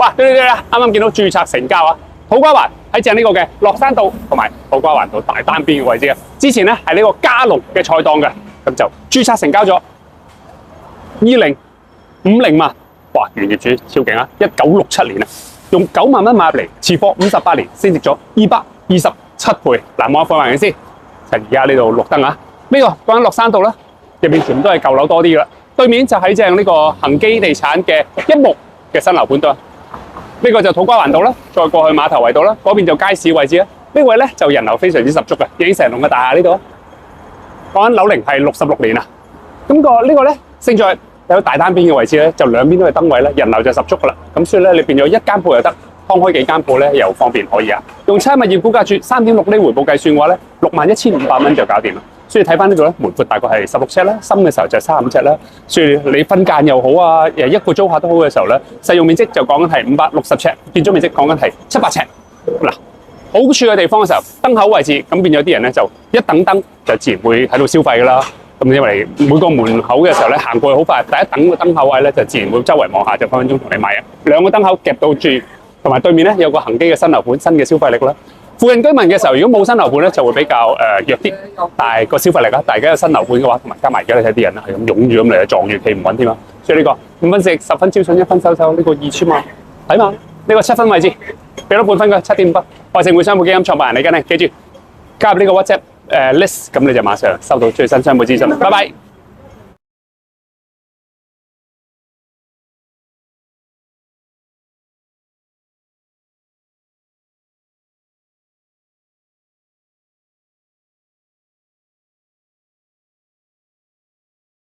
哇！對，啱啱見到註冊成交啊！土瓜灣喺正呢個嘅落山道同埋土瓜灣道大單邊嘅位置嘅。之前咧係呢個嘉龍嘅菜檔嘅，咁就註冊成交咗2050萬。哇！原業主超勁啊！1967年啊，用9萬蚊買入嚟，持貨58年，升值咗227倍。嗱，望下範圍先，趁而家呢度綠燈啊！呢個講緊落山道啦，入面全部都係舊樓多啲噶啦。對面就喺正呢個恒基地產嘅一木嘅新樓盤度。呢個就土瓜灣道啦，再過去馬頭圍道啦，嗰邊就街市位置啦。呢位咧就人流非常之十足嘅，已經成棟嘅大廈呢度。講緊樓齡係66年啊。咁呢個咧勝在有大單邊嘅位置咧，就兩邊都係燈位咧，人流就十足噶啦。咁所以咧，你變咗一間鋪又得，劏開幾間鋪咧又方便可以啊。用差物業估價處3.6厘回報計算嘅話咧，61,500蚊就搞掂啦。所以睇翻呢度咧，門闊大概係16尺啦，深嘅時候就35尺啦。所以你分間又好啊，一個租客都好嘅時候咧，實用面積就講緊係560尺，建築面積講緊係700尺。嗱，好處嘅地方嘅時候，燈口位置咁變咗啲人咧就一等燈就自然會喺度消費噶啦。咁因為每個門口嘅時候咧，行過去好快，第一等個燈口位咧就自然會周圍望下，就分分鐘同你買啊。兩個燈口夾到住，同埋對面咧有個恒基嘅新樓盤，新嘅消費力啦。附近居民嘅時候，如果冇新樓盤咧，就會比較弱啲，但係個消費力啊，大家有新樓盤嘅話，同埋加埋而家你睇啲人啊，係咁湧住咁嚟，撞住企唔穩添啊。所以呢個5分食10分招信1分收手，呢個2000萬睇嘛，呢個7分位置，俾多半分嘅7.5分。我係盛匯商務基金創辦人李根，記住加入呢個 WhatsApp list，咁你就馬上收到最新商務資訊。拜拜。